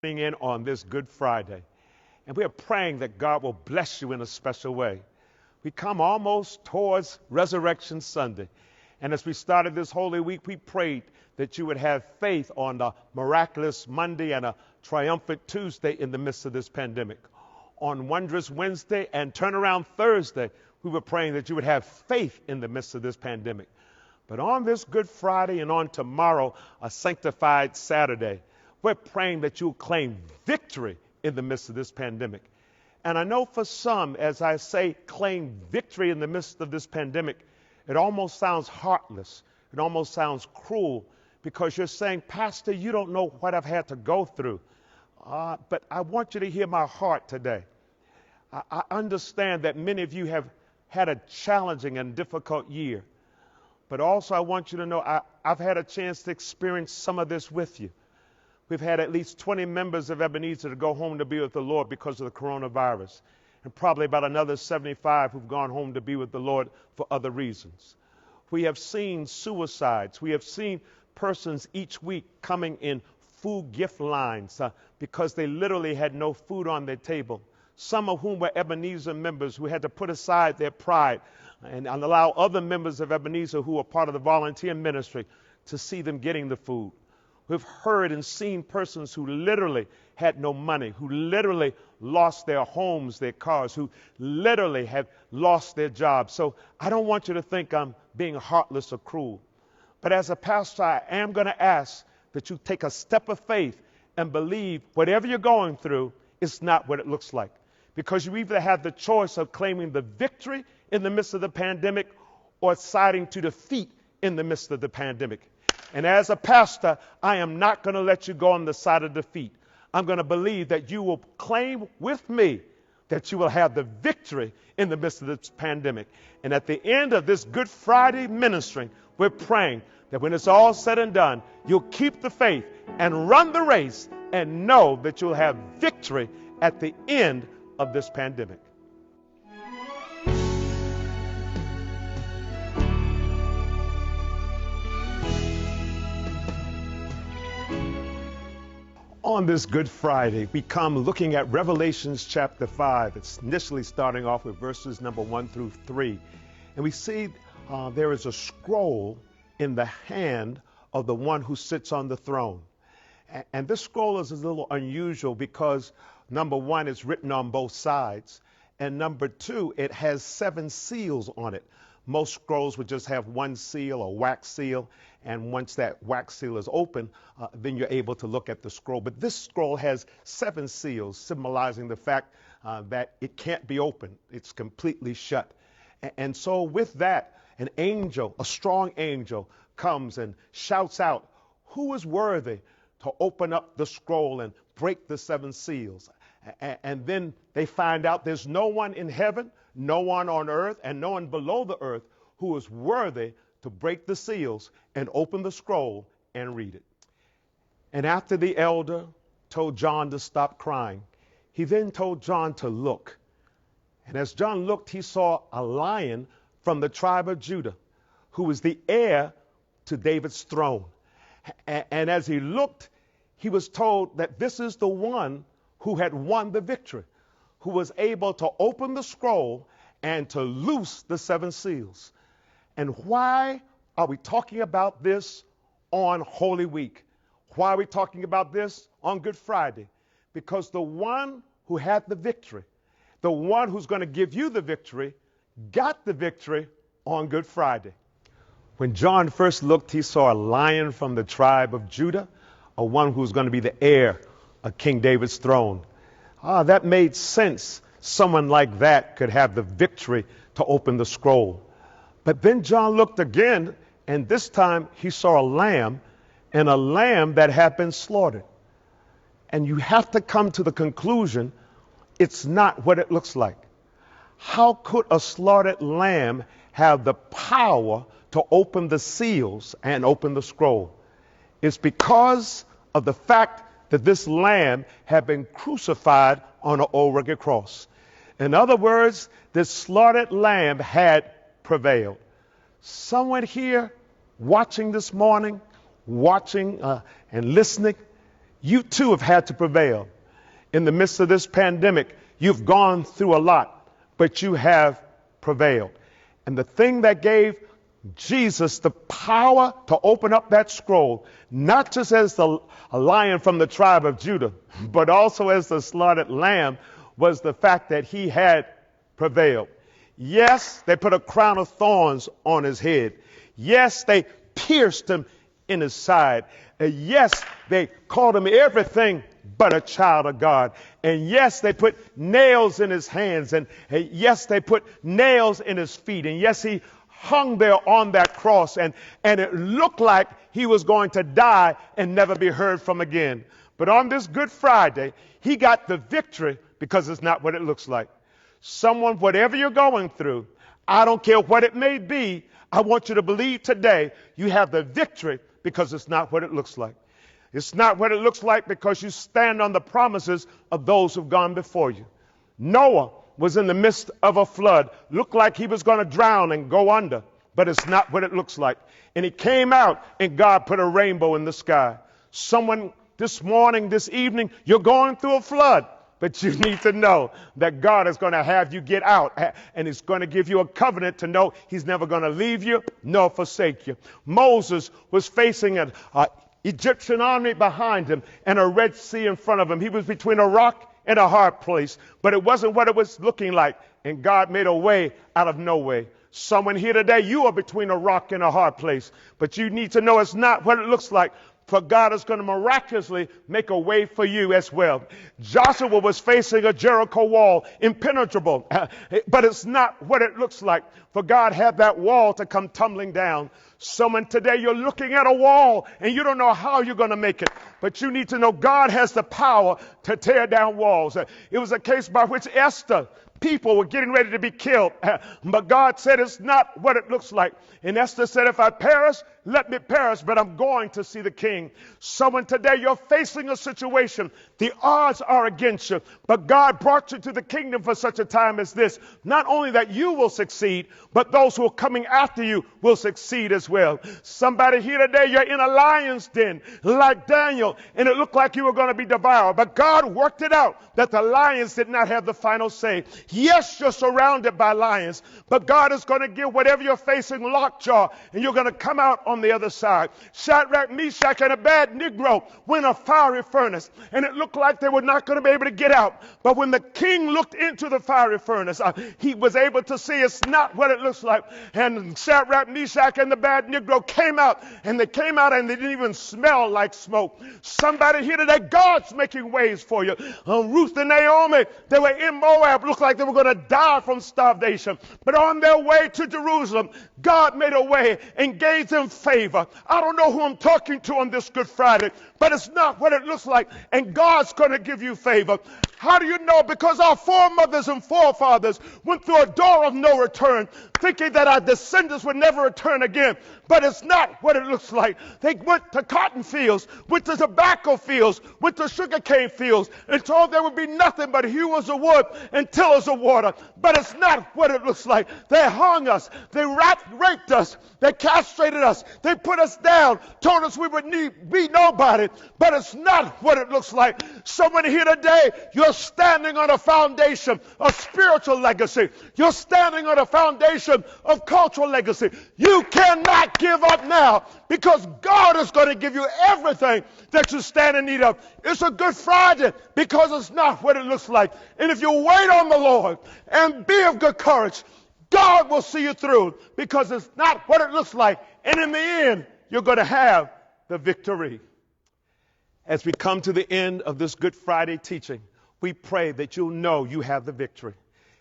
In on this Good Friday. And we are praying that God will bless you in a special way. We come almost towards Resurrection Sunday. And as we started this Holy Week, we prayed that you would have faith on the miraculous Monday and a triumphant Tuesday in the midst of this pandemic. On Wondrous Wednesday and Turnaround Thursday, we were praying that you would have faith in the midst of this pandemic. But on this Good Friday and on tomorrow, a Sanctified Saturday, we're praying that you'll claim victory in the midst of this pandemic. And I know for some, as I say, claim victory in the midst of this pandemic, it almost sounds heartless. It almost sounds cruel because you're saying, Pastor, you don't know what I've had to go through. But I want you to hear my heart today. I understand that many of you have had a challenging and difficult year. But also I want you to know I've had a chance to experience some of this with you. We've had at least 20 members of Ebenezer to go home to be with the Lord because of the coronavirus, and probably about another 75 who've gone home to be with the Lord for other reasons. We have seen suicides. We have seen persons each week coming in food gift lines because they literally had no food on their table. Some of whom were Ebenezer members who had to put aside their pride and allow other members of Ebenezer who were part of the volunteer ministry to see them getting the food. We've heard and seen persons who literally had no money, who literally lost their homes, their cars, who literally have lost their jobs. So I don't want you to think I'm being heartless or cruel. But as a pastor, I am going to ask that you take a step of faith and believe whatever you're going through is not what it looks like. Because you either have the choice of claiming the victory in the midst of the pandemic or siding to defeat in the midst of the pandemic. And as a pastor, I am not going to let you go on the side of defeat. I'm going to believe that you will claim with me that you will have the victory in the midst of this pandemic. And at the end of this Good Friday ministering, we're praying that when it's all said and done, you'll keep the faith and run the race and know that you'll have victory at the end of this pandemic. On this Good Friday, we come looking at Revelations chapter 5. It's initially starting off with verses number 1 through 3. And we see there is a scroll in the hand of the one who sits on the throne. And this scroll is a little unusual because, number one, it's written on both sides. And number two, it has 7 seals on it. Most scrolls would just have one seal, a wax seal, and once that wax seal is open, then you're able to look at the scroll. But this scroll has 7 seals, symbolizing the fact that it can't be opened. It's completely shut. And so with that, an angel, a strong angel, comes and shouts out, who is worthy to open up the scroll and break the 7 seals? And then they find out there's no one in heaven, no one on earth, and no one below the earth who is worthy to break the seals and open the scroll and read it. And after the elder told John to stop crying, he then told John to look. And as John looked, he saw a lion from the tribe of Judah, who was the heir to David's throne. And as he looked, he was told that this is the one who had won the victory, who was able to open the scroll and to loose the 7 seals. And why are we talking about this on Holy Week? Why are we talking about this on Good Friday? Because the one who had the victory, the one who's going to give you the victory, got the victory on Good Friday. When John first looked, he saw a lion from the tribe of Judah, a one who's going to be the heir of King David's throne. That made sense. Someone like that could have the victory to open the scroll. But then John looked again, and this time he saw a lamb, and a lamb that had been slaughtered. And you have to come to the conclusion, it's not what it looks like. How could a slaughtered lamb have the power to open the seals and open the scroll? It's because of the fact that this lamb had been crucified on an old rugged cross. In other words, this slaughtered lamb had prevailed. Someone here watching this morning, and listening, You too have had to prevail. In the midst of this pandemic, you've gone through a lot, but you have prevailed. And the thing that gave Jesus the power to open up that scroll, not just as a lion from the tribe of Judah, but also as the slaughtered lamb, was the fact that he had prevailed. Yes, they put a crown of thorns on his head. Yes, they pierced him in his side. Yes, they called him everything but a child of God. And yes, they put nails in his hands. And yes, they put nails in his feet. And yes, he hung there on that cross. And it looked like he was going to die and never be heard from again. But on this Good Friday, he got the victory because it's not what it looks like. Someone, whatever you're going through, I don't care what it may be, I want you to believe today you have the victory because it's not what it looks like. It's not what it looks like because you stand on the promises of those who've gone before you. Noah was in the midst of a flood, looked like he was going to drown and go under, but it's not what it looks like. And he came out and God put a rainbow in the sky. Someone this morning, this evening, you're going through a flood. But you need to know that God is going to have you get out, and he's going to give you a covenant to know he's never going to leave you nor forsake you. Moses was facing an Egyptian army behind him and a Red Sea in front of him. He was between a rock and a hard place, but it wasn't what it was looking like. And God made a way out of no way. Someone here today, you are between a rock and a hard place, but you need to know it's not what it looks like. For God is going to miraculously make a way for you as well. Joshua was facing a Jericho wall, impenetrable, but it's not what it looks like. For God had that wall to come tumbling down. Someone today, you're looking at a wall and you don't know how you're going to make it. But you need to know God has the power to tear down walls. It was a case by which Esther, people were getting ready to be killed. But God said it's not what it looks like. And Esther said, if I perish, let me perish, but I'm going to see the king. Someone today, you're facing a situation. The odds are against you, but God brought you to the kingdom for such a time as this. Not only that you will succeed, but those who are coming after you will succeed as well. Somebody here today, you're in a lion's den like Daniel, and it looked like you were going to be devoured, but God worked it out that the lions did not have the final say. Yes, you're surrounded by lions, but God is going to give whatever you're facing lockjaw, and you're going to come out on the other side. Shadrach, Meshach, and Abednego went in a fiery furnace, and it looked like they were not going to be able to get out. But when the king looked into the fiery furnace, he was able to see it's not what it looks like. And Shadrach, Meshach, and Abednego came out, and they didn't even smell like smoke. Somebody here today, God's making ways for you. Ruth and Naomi, they were in Moab, looked like they were going to die from starvation. But on their way to Jerusalem, God made a way and gave them favor. I don't know who I'm talking to on this Good Friday, but it's not what it looks like. And God's going to give you favor. How do you know? Because our foremothers and forefathers went through a door of no return, thinking that our descendants would never return again. But it's not what it looks like. They went to cotton fields, went to tobacco fields, went to sugarcane fields, and told there would be nothing but hewers of wood and tillers of water. But it's not what it looks like. They hung us. They raped us. They castrated us. They put us down, told us we would be nobody. But it's not what it looks like. Someone here today, you're standing on a foundation of spiritual legacy. You're standing on a foundation of cultural legacy. You cannot give up now, because God is going to give you everything that you stand in need of. It's a Good Friday because it's not what it looks like. And if you wait on the Lord and be of good courage, God will see you through, because it's not what it looks like. And in the end, you're going to have the victory. As we come to the end of this Good Friday teaching, we pray that you'll know you have the victory.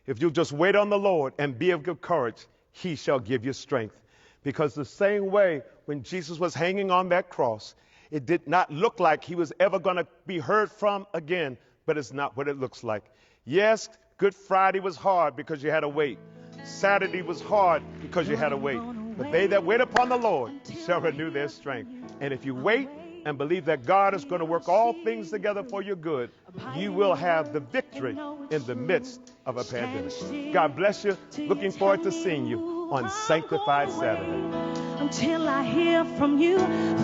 If you'll just wait on the Lord and be of good courage, he shall give you strength. Because the same way when Jesus was hanging on that cross, it did not look like he was ever going to be heard from again, but it's not what it looks like. Yes, Good Friday was hard because you had to wait. Saturday was hard because you had to wait. But they that wait upon the Lord shall renew their strength. And if you wait and believe that God is going to work all things together for your good, you will have the victory in the midst of a pandemic. God bless you. Looking forward to seeing you on Sanctified Saturday. Until I hear from you,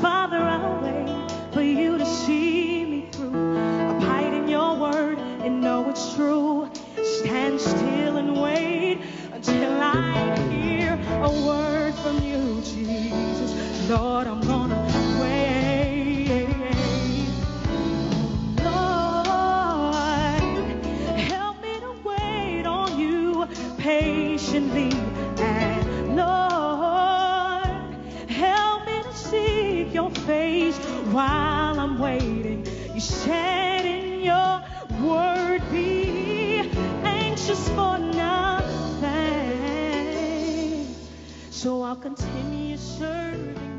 Father, I'll wait for you to see me it's true. Stand still and wait until I hear a word from you, Jesus. Lord, I'm gonna wait. Lord, help me to wait on you patiently. And Lord, help me to seek your face while I'm waiting. You said in your word, be anxious for nothing. So I'll continue serving